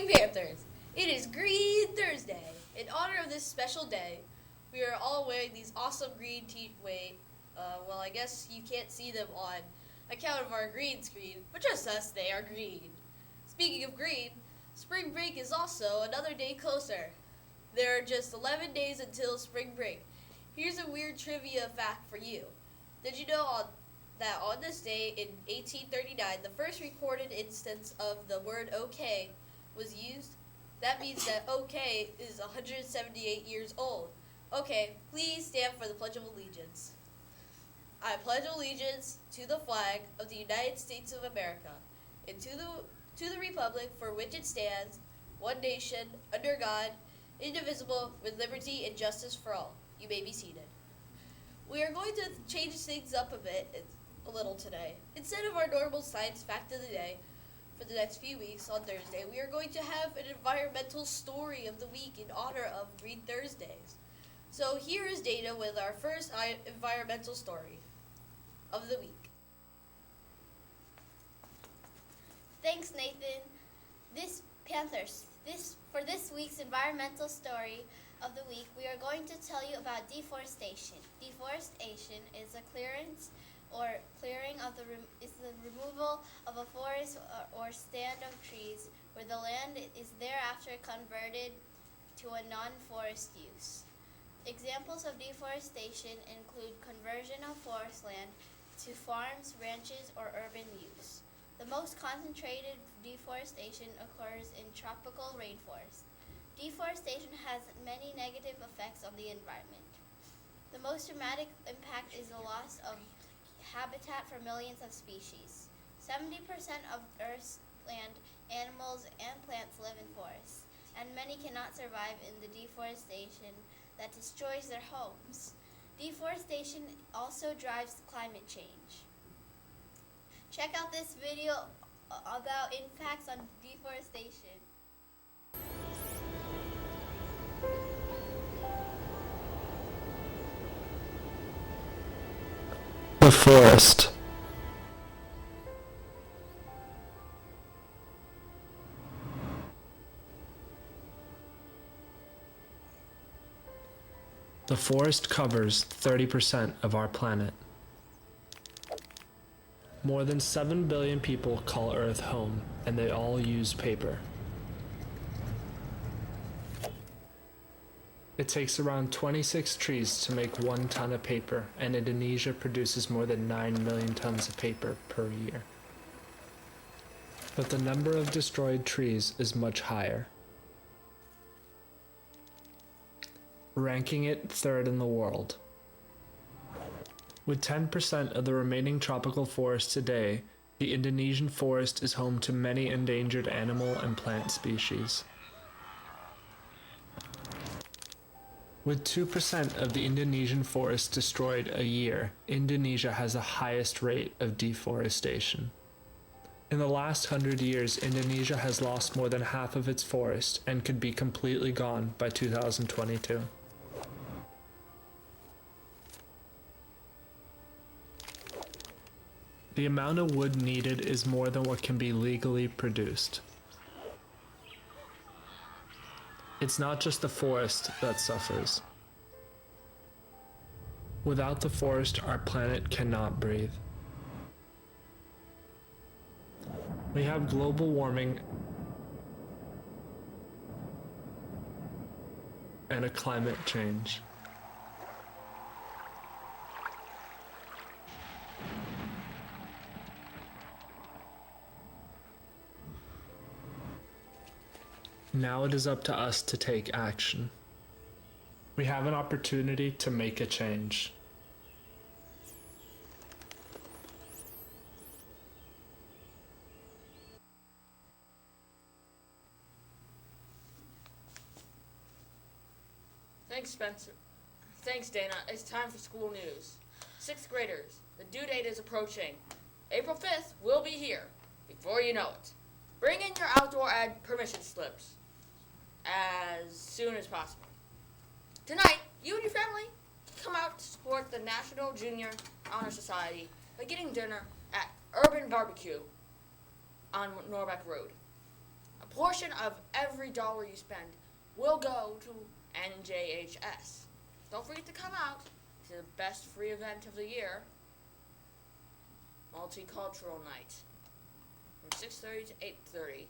morning, Panthers! It is Green Thursday. In honor of this special day, we are all wearing these awesome green well, I guess you can't see them on account of our green screen, but just us, they are green. Speaking of green, spring break is also another day closer. There are just 11 days until spring break. Here's a weird trivia fact for you. Did you know that on this day in 1839, the first recorded instance of the word okay was used? That means that okay is 178 years old. Okay, please stand for the Pledge of Allegiance. I pledge allegiance to the flag of the United States of America and to the republic for which it stands, one nation, under God, indivisible, with liberty and justice for all. You may be seated. We are going to change things up a little today. Instead of our normal science fact of the day, for the next few weeks on Thursday, we are going to have an environmental story of the week in honor of Green Thursdays. So here is Dana with our first environmental story of the week. Thanks, Nathan. For this week's environmental story of the week, we are going to tell you about deforestation. Deforestation is a clearance or clearing of the removal of a forest or stand of trees where the land is thereafter converted to a non-forest use. Examples of deforestation include conversion of forest land to farms, ranches, or urban use. The most concentrated deforestation occurs in tropical rainforests. Deforestation has many negative effects on the environment. The most dramatic impact is the loss of habitat for millions of species. 70% of Earth's land, animals, and plants live in forests, and many cannot survive in the deforestation that destroys their homes. Deforestation also drives climate change. Check out this video about impacts on deforestation. The forest. The forest covers 30% of our planet. More than 7 billion people call Earth home, and they all use paper. It takes around 26 trees to make 1 ton of paper, and Indonesia produces more than 9 million tons of paper per year. But the number of destroyed trees is much higher, ranking it 3rd in the world. With 10% of the remaining tropical forest today, the Indonesian forest is home to many endangered animal and plant species. With 2% of the Indonesian forest destroyed a year, Indonesia has the highest rate of deforestation. In the last 100 years, Indonesia has lost more than half of its forest and could be completely gone by 2022. The amount of wood needed is more than what can be legally produced. It's not just the forest that suffers. Without the forest, our planet cannot breathe. We have global warming and a climate change. Now it is up to us to take action. We have an opportunity to make a change. Thanks, Spencer. Thanks, Dana. It's time for school news. 6th graders, the due date is approaching. April 5th will be here, before you know it. Bring in your outdoor ad permission slips as soon as possible. Tonight, you and your family come out to support the National Junior Honor Society by getting dinner at Urban Barbecue on Norbeck Road. A portion of every dollar you spend will go to NJHS. Don't forget to come out to the best free event of the year, Multicultural Night, from 6:30 to 8:30.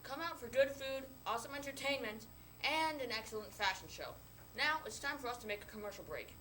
Come out for good food, awesome entertainment, and an excellent fashion show. Now it's time for us to make a commercial break.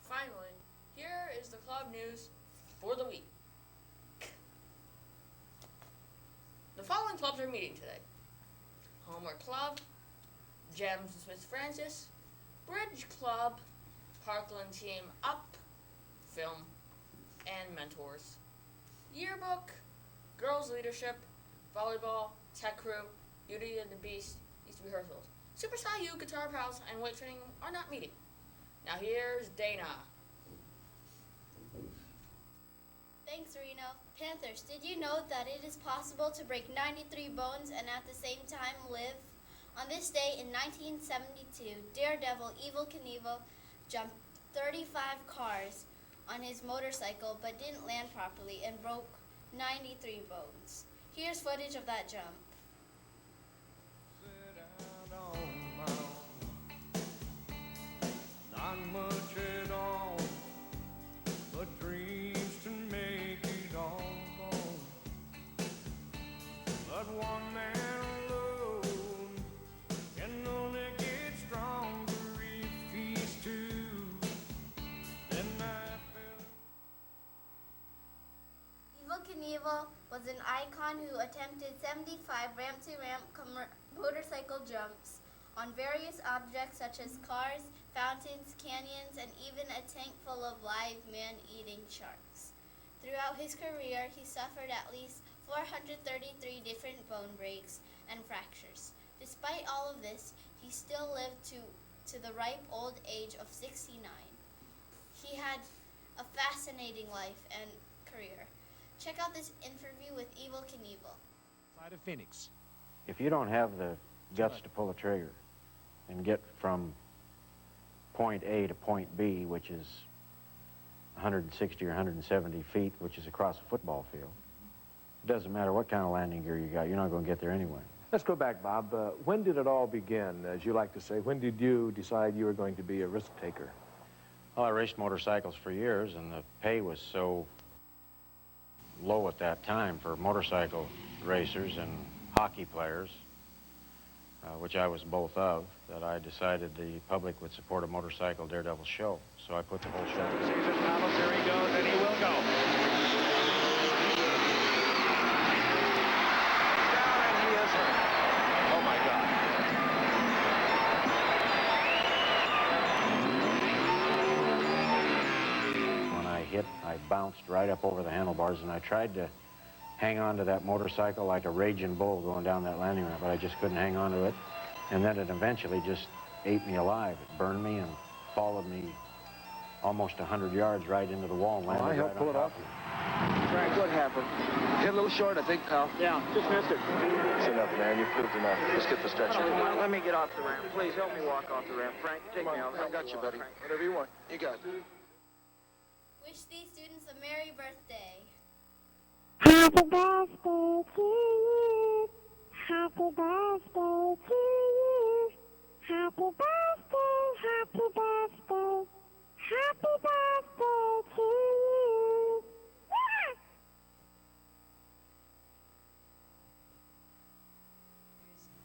Finally, here is the club news for the week. The following clubs are meeting today: Homework Club, Gems and Smith Francis, Bridge Club, Parkland Team Up, Film, and Mentors, Yearbook, Girls Leadership, Volleyball, Tech Crew, Beauty and the Beast, East rehearsals. Super Sci U, Guitar Pals, and Weight Training are not meeting. Now here's Dana. Thanks, Reno. Panthers, did you know that it is possible to break 93 bones and at the same time live? On this day in 1972, Daredevil Evel Knievel jumped 35 cars on his motorcycle but didn't land properly and broke 93 bones. Here's footage of that jump. Not much at all, but dreams to make it all gone. But one man alone can only get stronger if he's two. Then I felt Evel Knievel was an icon who attempted 75 ramp-to-ramp motorcycle jumps on various objects such as cars, fountains, canyons, and even a tank full of live man-eating sharks. Throughout his career, he suffered at least 433 different bone breaks and fractures. Despite all of this, he still lived to the ripe old age of 69. He had a fascinating life and career. Check out this interview with Evel Knievel. Side of Phoenix. If you don't have the guts to pull a trigger and get from point A to point B, which is 160 or 170 feet, which is across a football field, it doesn't matter what kind of landing gear you got, you're not going to get there anyway. Let's go back, Bob. When did it all begin, as you like to say? When did you decide you were going to be a risk taker? Well, I raced motorcycles for years, and the pay was so low at that time for motorcycle racers and hockey players, which I was both of, that I decided the public would support a motorcycle daredevil show. So I put the whole show together. Sees it, follows, here he goes, and he will go. Down, and he is hurt. Oh, my God. When I hit, I bounced right up over the handlebars, and I tried to hang on to that motorcycle like a raging bull going down that landing ramp, but I just couldn't hang on to it. And then it eventually just ate me alive. It burned me and followed me almost 100 yards right into the wall and landed I helped right pull on it top off. of it. Frank, what happened? Hit a little short, I think, pal. Yeah, just missed it. That's enough, man. You've proved enough. Let's get the stretcher. Let me get off the ramp. Please help me walk off the ramp. Frank, take Come me on, out. I got you, buddy. Whatever you want. You got it. Wish these students a Merry birthday. Happy birthday to you. Happy birthday to you. Happy birthday, happy birthday. Happy birthday to you.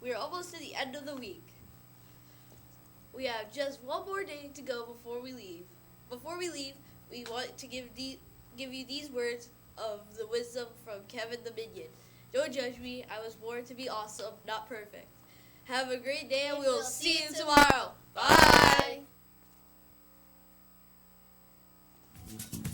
We are almost to the end of the week. We have just one more day to go before we leave. Before we leave, we want to give you these words of the wisdom from Kevin the Minion. Don't judge me. I was born to be awesome, not perfect. Have a great day, and we'll see you tomorrow. Bye. Bye.